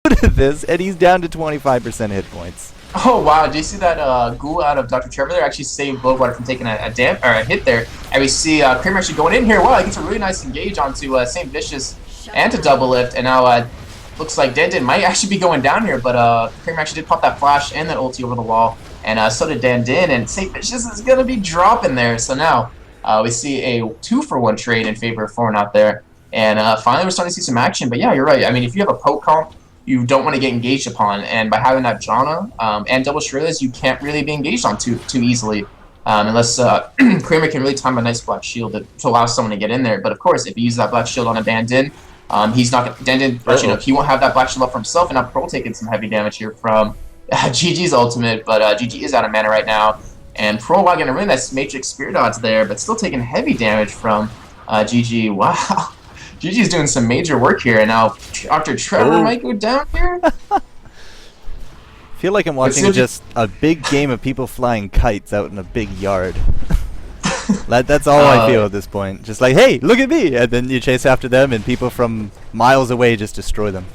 at this, and he's down to 25% hit points. Oh wow! Did you see that ghoul out of Dr. Trevor there? Actually saved Bloodwater from taking a hit there. And we see Kramer actually going in here. Wow, he gets a really nice engage onto St. Vicious and to double lift. And now looks like Dan might actually be going down here, but Kramer actually did pop that flash and that ulti over the wall. And so did Dan, and St. Vicious is going to be dropping there. So now we see a 2-for-1 trade in favor of Foreign out there. And finally we're starting to see some action. But yeah, you're right. I mean, if you have a poke comp you don't want to get engaged upon, and by having that Janna and double Shrillas, you can't really be engaged on too easily, unless Kramer can really time a nice black shield to allow someone to get in there. But of course, if he uses that black shield on a Bandin, he's not Dandin, but you know, he won't have that black shield up for himself, and now Pearl taking some heavy damage here from GG's ultimate, but GG is out of mana right now, and Pearl while getting a really nice Matrix Spear dodge there, but still taking heavy damage from GG. Wow. GG's doing some major work here, and now Dr. Trevor might go down here. I feel like I'm watching just a big game of people flying kites out in a big yard. That's all I feel at this point. Just like, hey, look at me! And then you chase after them, and people from miles away just destroy them.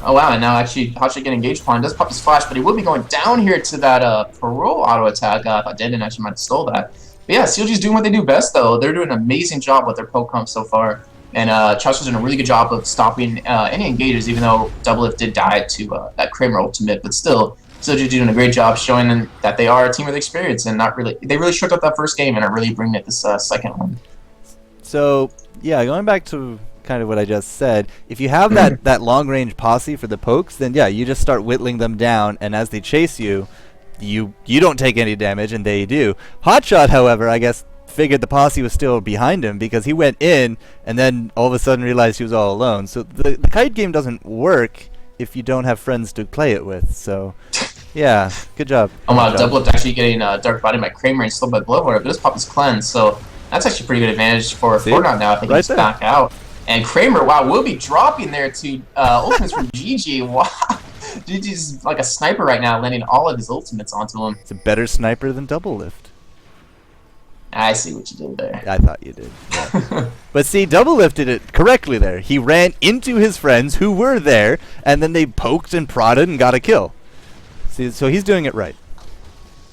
Oh wow, and now actually Hacha getting engaged upon does pop his flash, but he will be going down here to that Parole auto attack. I thought Denden actually might have stole that. But yeah, CLG's doing what they do best, though. They're doing an amazing job with their poke comp so far. And Charles was doing a really good job of stopping any engagers, even though Double Lift did die to that Kramer ultimate. But still, CLG doing a great job showing them that they are a team with experience and they really shook up that first game and are really bringing it this second one. So, yeah, going back to kind of what I just said, if you have that long-range posse for the pokes, then yeah, you just start whittling them down, and as they chase you, you don't take any damage, and they do. Hotshot, however, I guess, figured the posse was still behind him because he went in and then all of a sudden realized he was all alone. So the kite game doesn't work if you don't have friends to play it with. So yeah, good job. Oh wow, Double Lift actually getting dark body by Kramer and still by Bloodwater, but this pop is cleansed, so that's actually pretty good advantage for Fortnite now. I think he's back out. And Kramer, wow, will be dropping there to ultimates from GG. Wow. GG's like a sniper right now, landing all of his ultimates onto him. It's a better sniper than Double Lift. I see what you did there. I thought you did. Yeah. But see, Double Lift did it correctly there. He ran into his friends who were there, and then they poked and prodded and got a kill. See, so he's doing it right.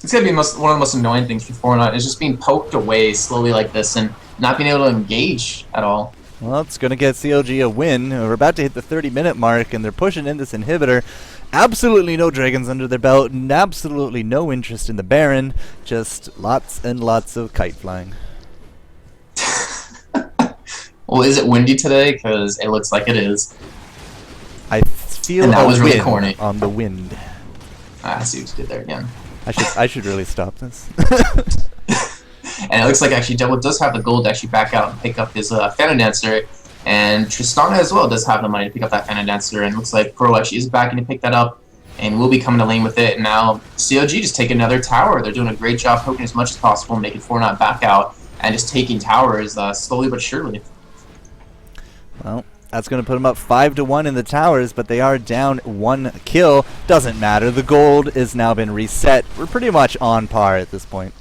It's going to be one of the most annoying things for Fortnite, is just being poked away slowly like this and not being able to engage at all. Well, it's going to get CLG a win. We're about to hit the 30-minute mark, and they're pushing in this inhibitor. Absolutely no dragons under their belt, and absolutely no interest in the Baron. Just lots and lots of kite flying. Well, is it windy today? Because it looks like it is. I feel that was really corny on the wind. I see what you did there again. I should really stop this. And it looks like actually Devil does have the gold to actually back out and pick up his Phantom Dancer. And Tristana as well does have the money to pick up that Phantom Dancer. And it looks like Pro actually is backing to pick that up. And will be coming to lane with it. And now CLG just take another tower. They're doing a great job poking as much as possible, making Fortnite back out. And just taking towers slowly but surely. Well, that's going to put them up 5-1 in the towers, but they are down 1 kill. Doesn't matter. The gold has now been reset. We're pretty much on par at this point.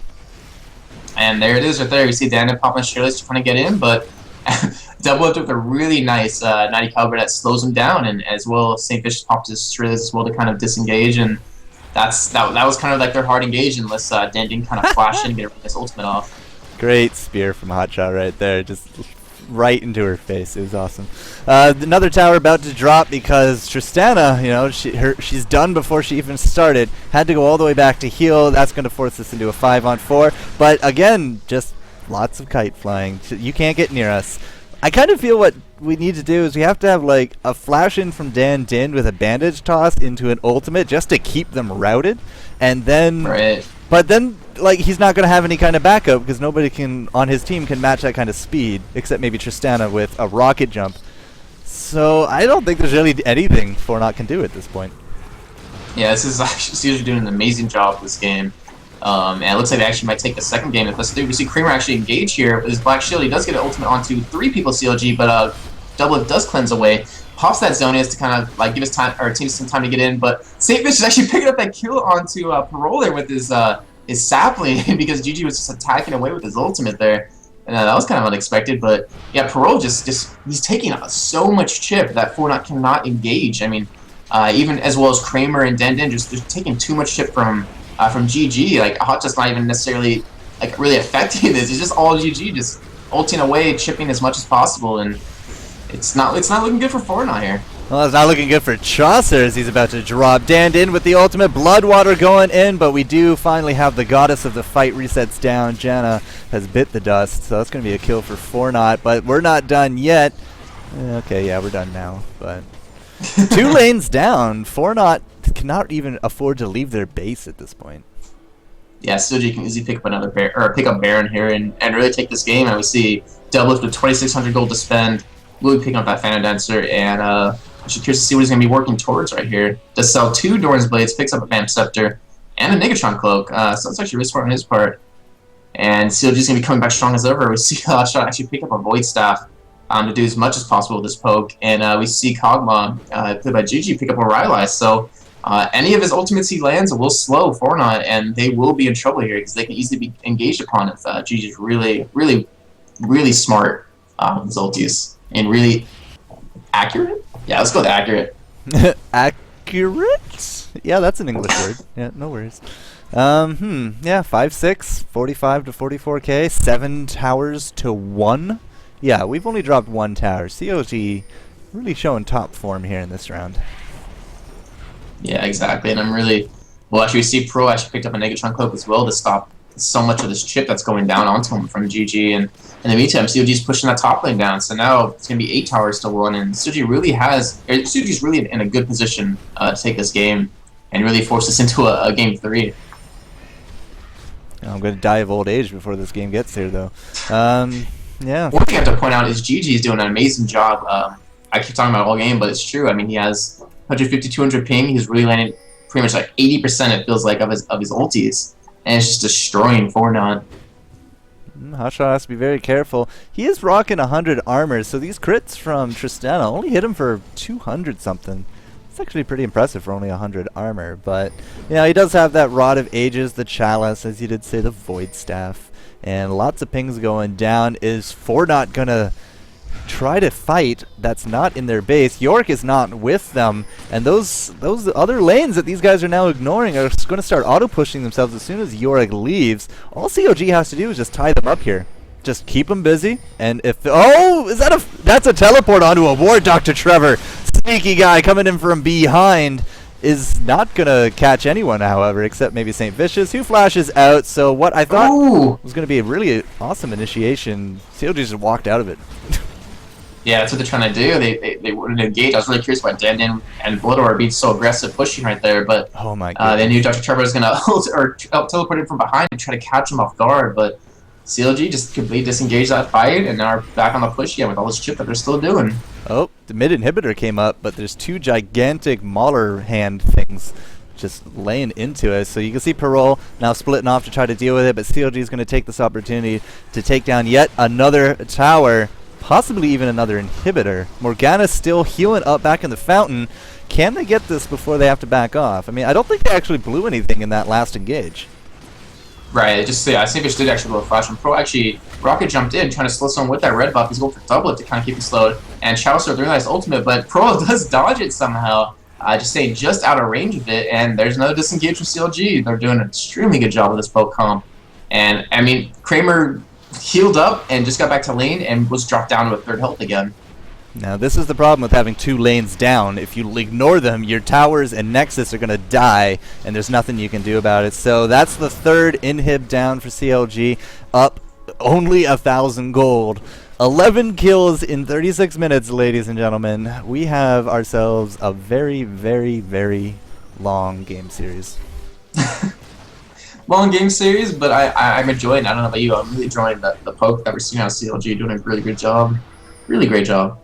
And there it is right there. You see Dana popping Shirley's trying to get in, but Double Lift with a really nice 90 caliber that slows him down, and as well St. Fish pops his Shirley's as well to kind of disengage, and that was kind of like their hard engage unless Dan didn't kind of flash in and get his ultimate off. Great spear from Hotshot right there, just right into her face. It was awesome. Another tower about to drop because Tristana, you know, she's done before she even started. Had to go all the way back to heal. That's going to force us into a 5-on-4. But again, just lots of kite flying. You can't get near us. I kind of feel what we need to do is we have to have like a flash in from Dan Din with a bandage toss into an ultimate just to keep them routed, and then. Right. But then, like, he's not going to have any kind of backup because nobody on his team can match that kind of speed, except maybe Tristana with a rocket jump. So I don't think there's really anything Fortnite can do at this point. Yeah, this is actually CLG doing an amazing job this game. And it looks like they actually might take the second game. If let's do, we see Kramer actually engage here with his Black Shield. He does get an ultimate onto 3 people CLG, but Double Lift does cleanse away. Pops that Zonius to kind of like give his team some time to get in, but St. Fish is actually picking up that kill onto Parole there with his sapling because GG was just attacking away with his ultimate there, and that was kind of unexpected. But yeah, Parole just he's taking so much chip that Fortnite cannot engage. I mean, even as well as Kramer and Denden just taking too much shit from GG. Like Hotshot's not even necessarily like really affecting this. It's just all GG, just ulting away, chipping as much as possible, and it's not looking good for Fortnite here. Well, it's not looking good for Chaucer as he's about to drop. Danden with the ultimate, Bloodwater going in, but we do finally have the goddess of the fight resets down. Janna has bit the dust, so that's going to be a kill for Fortnite, but we're not done yet. Okay, yeah, we're done now, but 2 lanes down. Fortnite cannot even afford to leave their base at this point. Yeah, CLG can easily pick up another pick up Baron here and really take this game, and we see Doublelift with 2,600 gold to spend. We'll be picking up that Phantom Dancer, and I'm just curious to see what he's going to be working towards right here. Does sell 2 Doran's Blades, picks up a Vamp Scepter, and a Negatron Cloak, so that's actually really smart on his part. And CLG's going to be coming back strong as ever. We see Hotshot actually pick up a Void Staff to do as much as possible with this poke, and we see Kog'Maw, played by GG, pick up a Rylai's, so any of his ultimates he lands will slow Fortnite, and they will be in trouble here because they can easily be engaged upon if GG's really smart with his ultis. And really accurate? Yeah, let's go with accurate. Accurate? Yeah, that's an English word. Yeah, no worries. Yeah, 5-6, 45 to 44k, 7 towers to 1. Yeah, we've only dropped 1 tower. CLG really showing top form here in this round. Yeah, exactly. And I'm really... Well, actually, we see Pro actually picked up a Negatron Cloak as well to stop so much of this chip that's going down onto him from GG, and in the meantime, CLG's pushing that top lane down, so now it's going to be 8 towers to 1, and CLG's really in a good position to take this game and really force us into a game 3. I'm going to die of old age before this game gets here, though. Yeah. One thing I have to point out is GG's doing an amazing job. I keep talking about all game, but it's true. I mean, he has 150, 200 ping. He's really landing pretty much like 80%, it feels like, of his ultis. And it's just destroying Fortnite. Hotshot has to be very careful. He is rocking 100 armor, so these crits from Tristana only hit him for 200 something. It's actually pretty impressive for only 100 armor, but yeah, he does have that Rod of Ages, the Chalice, as you did say, the Void Staff, and lots of pings going down. Is Fortnite gonna try to fight that's not in their base? York is not with them, and those other lanes that these guys are now ignoring are going to start auto-pushing themselves as soon as Yorick leaves. All COG has to do is just tie them up here. Just keep them busy, and if... Oh! That's a teleport onto a ward, Dr. Trevor! Sneaky guy coming in from behind is not going to catch anyone, however, except maybe St. Vicious, who flashes out. So what I thought was going to be a really awesome initiation, COG just walked out of it. Yeah, that's what they're trying to do. They wouldn't engage. I was really curious why Danden and Bloodor are being so aggressive pushing right there, but oh my God. They knew Dr. Trevor was going to teleport in from behind and try to catch him off guard, but CLG just completely disengaged that fight and now are back on the push again with all this chip that they're still doing. Oh, the mid inhibitor came up, but there's 2 gigantic Mauler hand things just laying into it. So you can see Parole now splitting off to try to deal with it, but CLG is going to take this opportunity to take down yet another tower. Possibly even another inhibitor. Morgana's still healing up back in the fountain. Can they get this before they have to back off? I mean, I don't think they actually blew anything in that last engage. Right, Savish did actually blow a flash, and Pro actually, Rocket jumped in, trying to slow someone with that red buff. He's going for double to kind of keep him slowed, and Chaucer really nice ultimate, but Pro does dodge it somehow. Just staying just out of range of it, and there's no disengage from CLG. They're doing an extremely good job with this poke comp. And, I mean, Kramer healed up and just got back to lane and was dropped down to a 3rd health again. Now this is the problem with having 2 lanes down. If you ignore them, your towers and Nexus are going to die, and there's nothing you can do about it. So that's the 3rd inhib down for CLG, up only 1,000 gold. 11 kills in 36 minutes, ladies and gentlemen. We have ourselves a very, very, very long game series. Long game series, but I'm enjoying it. I don't know about you. I'm really enjoying the poke that we're seeing out of CLG, doing a really good job. Really great job.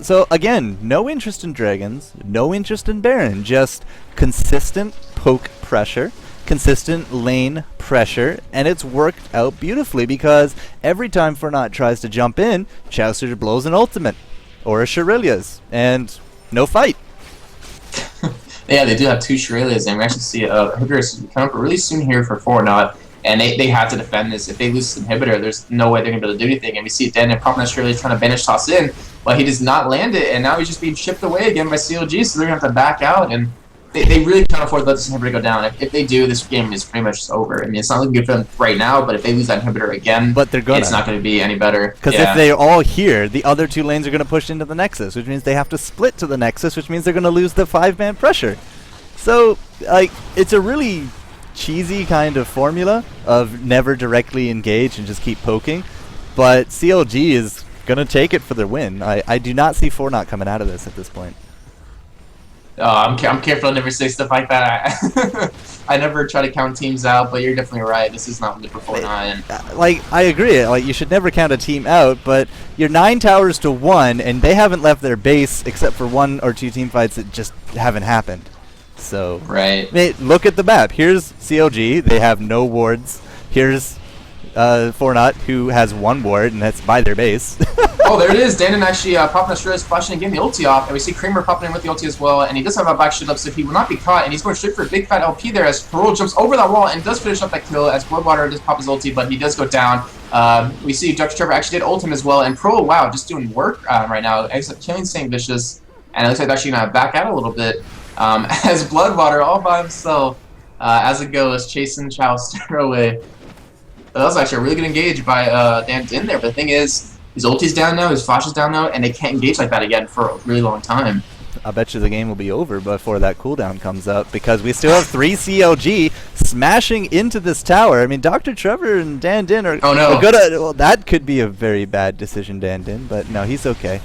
So again, no interest in Dragons, no interest in Baron, just consistent poke pressure, consistent lane pressure, and it's worked out beautifully because every time Fortnite tries to jump in, Chaucer blows an ultimate or a Shurelya's, and no fight. Yeah, they do have 2 Shurelya's, and we actually see Hibris coming up really soon here for Fortnite. and they have to defend this. If they lose this inhibitor, there's no way they're going to be able to do anything. And we see Dan and Pop Australia trying to banish toss in, but he does not land it, and now he's just being shipped away again by CLG, so they're going to have to back out, and they really can't afford to let this inhibitor go down. If they do, this game is pretty much over. I mean, it's not looking good for them right now, but if they lose that inhibitor again, it's not going to be any better. Because if they're all here, the other 2 lanes are going to push into the Nexus, which means they have to split to the Nexus, which means they're going to lose the 5-man pressure. So, like, it's a really cheesy kind of formula of never directly engage and just keep poking, but CLG is going to take it for their win. I do not see Fortnite coming out of this at this point. I'm careful to never say stuff like that. I never try to count teams out, but you're definitely right. This is not good for Fortnite. Like, I agree. Like, you should never count a team out, but you're 9 towers to 1, and they haven't left their base except for 1 or 2 team fights that just haven't happened. So, look at the map. Here's CLG. They have no wards. Here's Fortnite, who has 1 ward, and that's by their base. Oh, there it is. Dandon actually popping Australia's flashing and getting the ulti off, and we see Kramer popping in with the ulti as well, and he does have a back shield up, so he will not be caught, and he's going straight for a big fat LP there as Parole jumps over that wall and does finish up that kill as Bloodwater does pop his ulti, but he does go down. We see Dr. Trevor actually did ult him as well, and Parole, wow, just doing work right now, except killing St. Vicious, and it looks like they're actually going to back out a little bit as Bloodwater all by himself, as it goes, chasing Chowster away. That was actually a really good engage by Dandon there, but the thing is, his ulti's down now, his flash is down now, and they can't engage like that again for a really long time. I bet you the game will be over before that cooldown comes up, because we still have 3 CLG smashing into this tower. I mean, Dr. Trevor and Dandon are good at, well, that could be a very bad decision, Dandon, but no, he's okay.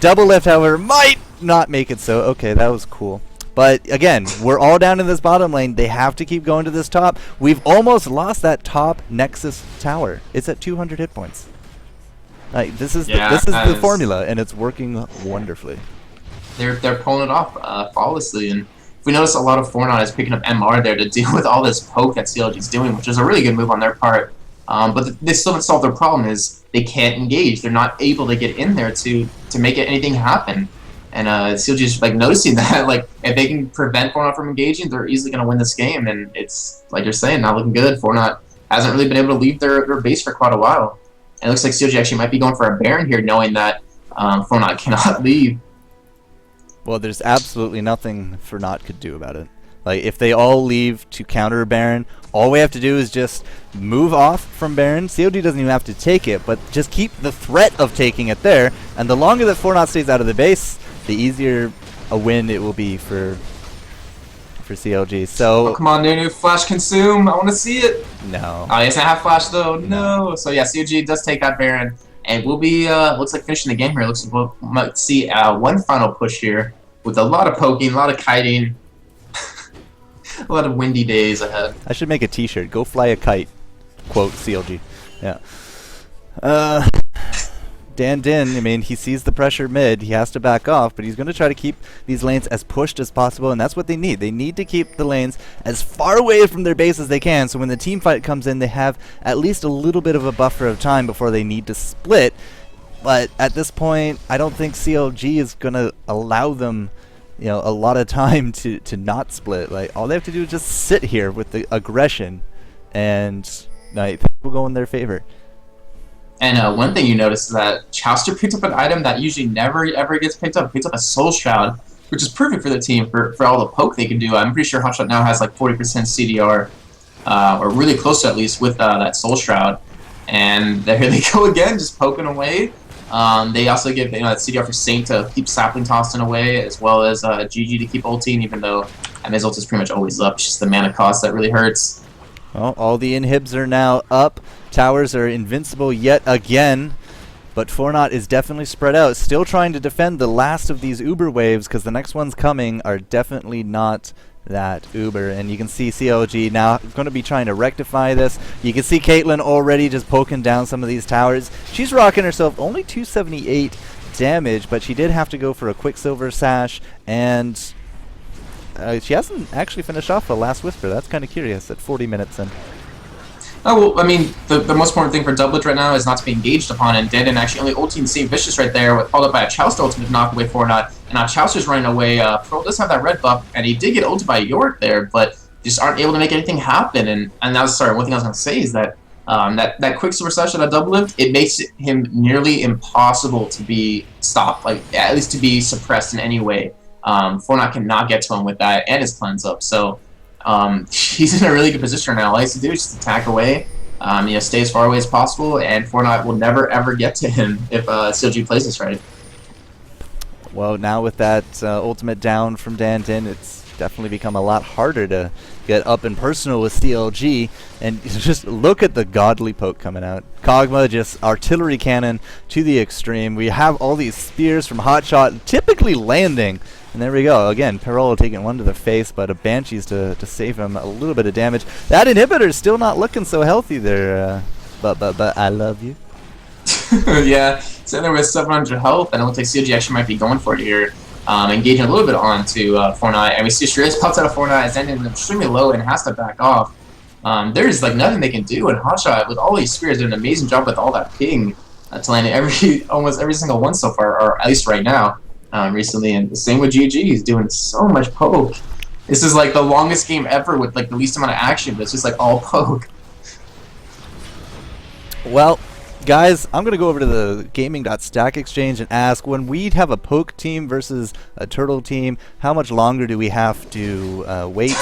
Double lift, however, might not make it so. Okay, that was cool. But again, we're all down in this bottom lane. They have to keep going to this top. We've almost lost that top Nexus tower. It's at 200 hit points. Like, this is the formula, and it's working wonderfully. They're pulling it off flawlessly, and we notice a lot of Fortnite is picking up MR there to deal with all this poke that CLG is doing, which is a really good move on their part. But they still haven't solved their problem. Is they can't engage. They're not able to get in there to make anything happen. And CLG is like noticing that, like, if they can prevent Fortnite from engaging, they're easily going to win this game. And it's like you're saying, not looking good. Fortnite hasn't really been able to leave their base for quite a while. And it looks like CLG actually might be going for a Baron here, knowing that Fortnite cannot leave. Well, there's absolutely nothing Fortnite could do about it. Like, if they all leave to counter Baron, all we have to do is just move off from Baron. CLG doesn't even have to take it, but just keep the threat of taking it there. And the longer that Fortnite stays out of the base, the easier a win it will be for CLG. So come on, Nunu, flash consume. I want to see it. No. Oh, he doesn't have flash though. No. So yeah, CLG does take that Baron, and we'll be looks like finishing the game here. Looks like we might see one final push here with a lot of poking, a lot of kiting, a lot of windy days ahead. I should make a T-shirt. Go fly a kite. Quote CLG. Yeah. Dandon, I mean, he sees the pressure mid. He has to back off, but he's going to try to keep these lanes as pushed as possible, and that's what they need. They need to keep the lanes as far away from their base as they can, so when the team fight comes in, they have at least a little bit of a buffer of time before they need to split. But at this point, I don't think CLG is going to allow them, you know, a lot of time to not split. Like, all they have to do is just sit here with the aggression, and I think will go in their favor. And one thing you notice is that Chowster picked up an item that usually never ever gets picked up. He picks up a Soul Shroud, which is perfect for the team for all the poke they can do. I'm pretty sure Hotshot now has like 40% CDR, or really close to at least, with that Soul Shroud. And there they go again, just poking away. They also give that CDR for Saint to keep sapling tossing away, as well as GG to keep ulting, even though his ult is pretty much always up. It's just the mana cost that really hurts. Well, all the inhibs are now up. Towers are invincible yet again, but Fortnite is definitely spread out, still trying to defend the last of these Uber waves, because the next ones coming are definitely not that Uber. And you can see CLG now going to be trying to rectify this. You can see Caitlyn already just poking down some of these towers. She's rocking herself only 278 damage, but she did have to go for a Quicksilver Sash, and she hasn't actually finished off the last Whisper. That's kind of curious at 40 minutes in. Oh, well, I mean, the most important thing for Doublet right now is not to be engaged upon, and Dandon actually only ulting St. Vicious right there, followed up by a Chowster ultimate to knock away Fortnite, and now Chowster's running away. Pearl does have that red buff, and he did get ulted by York there, but just aren't able to make anything happen. And that was, sorry, one thing I was going to say is that that quick super session at double lift, it makes him nearly impossible to be stopped, like at least to be suppressed in any way. Fortnite cannot get to him with that and his cleanse up. So he's in a really good position right now. All he has to do is just attack away, stay as far away as possible, and Fortnite will never ever get to him if CLG plays this right. Well, now with that ultimate down from Danton, it's definitely become a lot harder to get up and personal with CLG. And just look at the godly poke coming out. Kog'Maw just artillery cannon to the extreme. We have all these spears from Hotshot typically landing. And there we go. Again, Parolo taking one to the face, but a Banshee's to save him a little bit of damage. That inhibitor's still not looking so healthy there. But I love you. Yeah, so there was 700 health, and it looks like CLG actually might be going for it here. Engaging a little bit onto Fortnite, and we see Shreyas pops out of Fortnite, is ending extremely low and has to back off. There's like nothing they can do, and Hotshot with all these spears did an amazing job with all that ping to land almost every single one so far, or at least right now, recently. And the same with GG, he's doing so much poke. This is like the longest game ever with like the least amount of action, but it's just like all poke. Well, guys, I'm going to go over to the gaming.stack exchange and ask, when we have a poke team versus a turtle team, how much longer do we have to wait?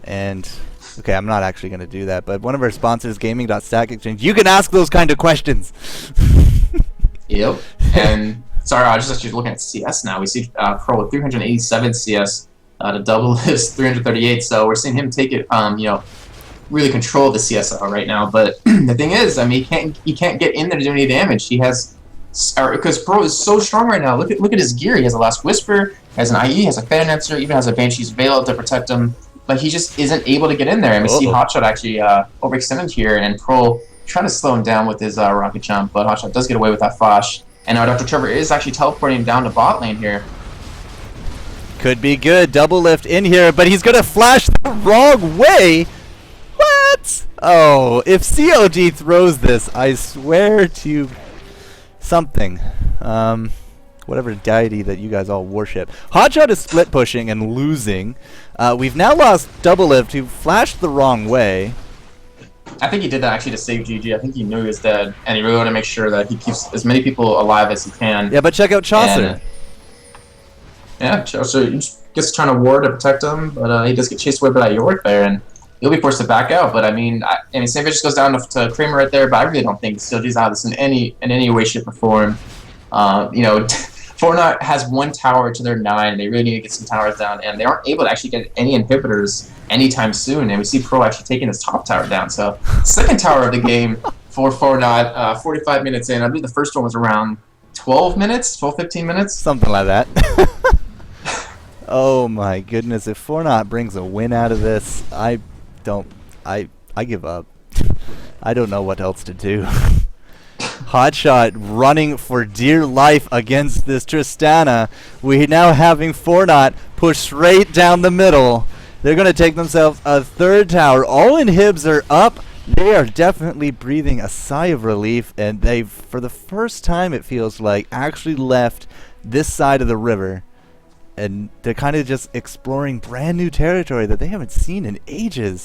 And, okay, I'm not actually going to do that, but one of our sponsors, gaming.stack exchange, you can ask those kind of questions. Yep. And, sorry, I was just actually looking at CS now. We see Pro with 387 CS to double his 338, so we're seeing him take it, really control the CSL right now. But the thing is, I mean, he can't get in there to do any damage. He has, because Pro is so strong right now. Look at his gear. He has a Last Whisper, has an IE, has a Fan Answer, even has a Banshee's Veil to protect him. But he just isn't able to get in there. And we see Hotshot actually overextended here, and Pro trying to slow him down with his rocket jump. But Hotshot does get away with that flash. And now Dr. Trevor is actually teleporting down to bot lane here. Could be good. Double lift in here, but he's going to flash the wrong way. What? Oh, if CLG throws this, I swear to something. Whatever deity that you guys all worship. Hotshot is split pushing and losing. We've now lost Double Lift, who flashed the wrong way. I think he did that actually to save GG. I think he knew he was dead, and he really wanted to make sure that he keeps as many people alive as he can. Yeah, but check out Chaucer. Yeah, Chaucer gets trying to ward to protect him, but he does get chased away by that York there, and he'll be forced to back out. But I mean, St. just goes down to Kramer right there, but I really don't think CLG's out of this in any way, shape, or form. Fortnite has one tower to their 9, and they really need to get some towers down, and they aren't able to actually get any inhibitors anytime soon. And we see Pro actually taking his top tower down. So second tower of the game for Fortnite, 45 minutes in. I believe the first one was around 12 minutes, 12-15 minutes, something like that. Oh my goodness! If Fortnite brings a win out of this, I give up. I don't know what else to do. Hotshot running for dear life against this Tristana. We're now having Fortnite push straight down the middle. They're going to take themselves a third tower. All inhibs are up. They are definitely breathing a sigh of relief, and they've, for the first time it feels like, actually left this side of the river. And they're kind of just exploring brand new territory that they haven't seen in ages.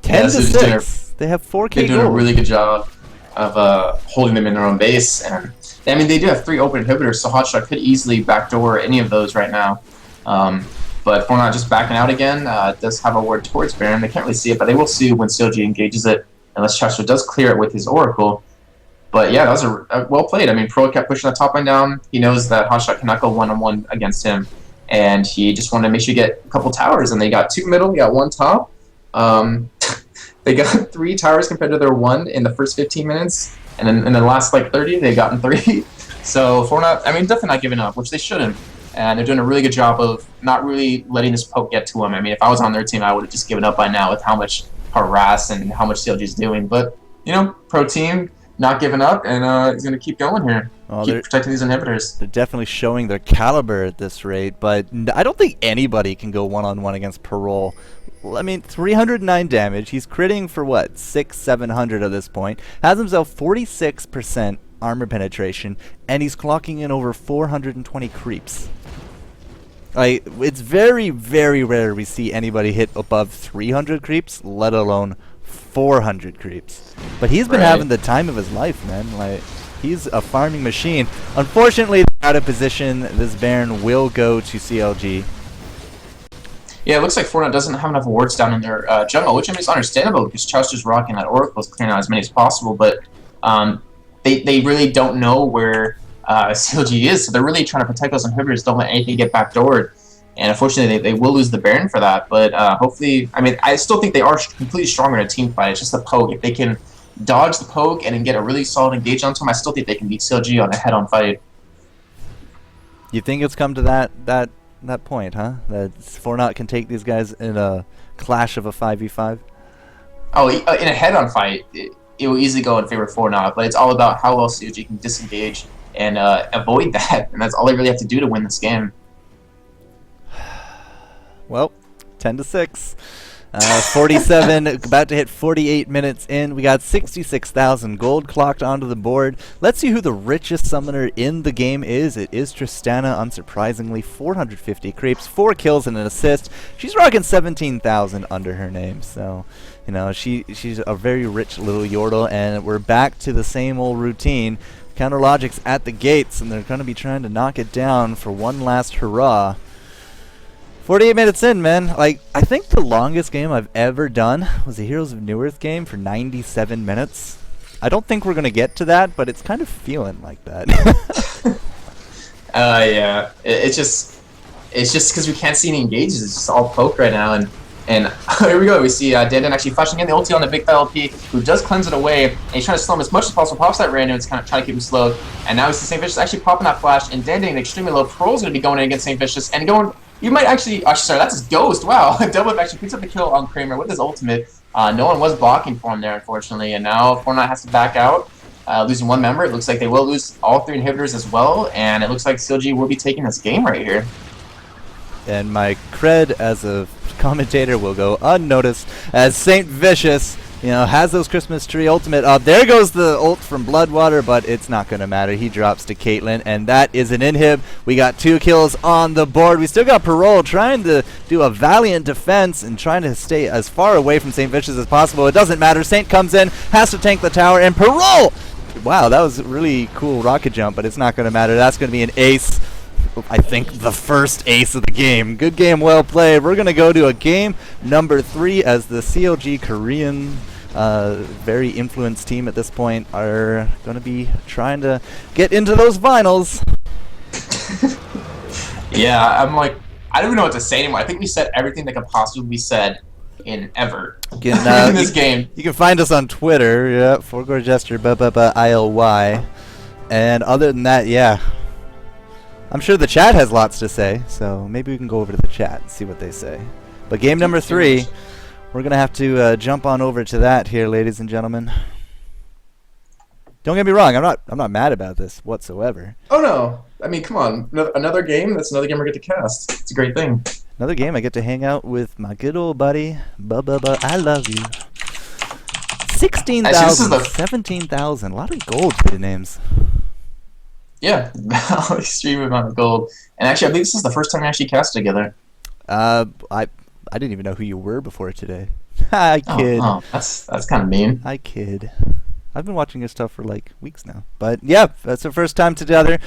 10 to 6. They have 4K They're doing gold. a really good job of holding them in their own base. And I mean, they do have 3 open inhibitors, so Hotshot could easily backdoor any of those right now. But Fortnite just backing out again. Does have a ward towards Baron. They can't really see it, but they will see when CLG engages it, unless Chester does clear it with his Oracle. But yeah, that was a well played. I mean, Pro kept pushing that top line down. He knows that Hotshot cannot go one-on-one against him, and he just wanted to make sure you get a couple towers. And they got 2 middle, they got 1 top. They got 3 towers compared to their 1 in the first 15 minutes, and then in the last like 30, they've gotten 3. So Fortnite, I mean, definitely not giving up, which they shouldn't. And they're doing a really good job of not really letting this poke get to them. I mean, if I was on their team, I would have just given up by now with how much harass and how much CLG is doing. But Pro team not giving up, and he's going to keep going here. Well, keep protecting these inhibitors. They're definitely showing their caliber at this rate, but I don't think anybody can go one-on-one against Parole. I mean, 309 damage. He's critting for what, 600-700 at this point. Has himself 46% armor penetration, and he's clocking in over 420 creeps. It's very, very rare we see anybody hit above 300 creeps, let alone 400 creeps. But he's been having the time of his life, man. Like, he's a farming machine. Unfortunately, they're out of position. This Baron will go to CLG. Yeah, it looks like Fortnite doesn't have enough wards down in their jungle, which I mean is understandable because Chowster's rocking that Oracle is clearing out as many as possible, but they really don't know where CLG is, so they're really trying to protect those inhibitors, don't let anything get backdoored. And unfortunately, they will lose the Baron for that, but hopefully, I mean, I still think they are completely stronger in a team fight. It's just the poke. If they can dodge the poke and then get a really solid engage onto them, I still think they can beat CLG on a head-on fight. You think it's come to that point, huh? That Fortnite can take these guys in a clash of a 5v5? Oh, in a head-on fight, it will easily go in favor of Fortnite, but it's all about how well CLG can disengage and avoid that, and that's all they really have to do to win this game. Well, 10-6. 47, about to hit 48 minutes in. We got 66,000 gold clocked onto the board. Let's see who the richest summoner in the game is. It is Tristana, unsurprisingly. 450 creeps, 4 kills and an assist. She's rocking 17,000 under her name. So, you know, she's a very rich little Yordle, and we're back to the same old routine. Counter Logic's at the gates, and they're going to be trying to knock it down for one last hurrah. 48 minutes in, man. Like, I think the longest game I've ever done was the Heroes of Newerth game for 97 minutes. I don't think we're going to get to that, but it's kind of feeling like that. Yeah. It's just because we can't see any engages. It's just all poke right now, and here we go. We see Dandan actually flashing in the ulti on the big LP, who does cleanse it away, and he's trying to slow him as much as possible. Pops that random, it's kind of trying to keep him slowed, and now we see St. Vicious actually popping that flash, and Dandan extremely low. Pearl's going to be going in against St. Vicious, and going... You might actually sorry, that's his ghost. Wow, Double actually picks up the kill on Kramer with his ultimate. No one was blocking for him there, unfortunately, and now Fortnite has to back out, losing one member. It looks like they will lose all 3 inhibitors as well, and it looks like CLG will be taking this game right here. And my cred as a commentator will go unnoticed as St. Vicious, you know, has those Christmas tree ultimate up. There goes the ult from Bloodwater, but it's not going to matter. He drops to Caitlyn, and that is an inhib. We got 2 kills on the board. We still got Parole trying to do a valiant defense and trying to stay as far away from St. Vicious as possible. It doesn't matter. Saint comes in, has to tank the tower, and Parole! Wow, that was a really cool rocket jump, but it's not going to matter. That's going to be an ace. I think the first ace of the game. Good game, well played. We're going to go to a game number 3 as the CLG Korean very influenced team at this point are going to be trying to get into those finals. Yeah, I'm like, I don't even know what to say anymore. I think we said everything that could possibly be said in ever in this game. You can find us on Twitter, yeah, @4GoreJester, ILY. And other than that, yeah, I'm sure the chat has lots to say, so maybe we can go over to the chat and see what they say. But game number 3, we're going to have to jump on over to that here, ladies and gentlemen. Don't get me wrong, I'm not mad about this whatsoever. Oh no, I mean, come on, another game. That's another game we get to cast. It's a great thing. Another game I get to hang out with my good old buddy. I love you. 16,000, 17,000, a lot of gold for the names. Yeah, extreme amount of gold. And actually, I think this is the first time we actually cast together. I didn't even know who you were before today. I kid. Oh, that's kind of mean. I kid. I've been watching your stuff for like weeks now. But yeah, that's the first time together.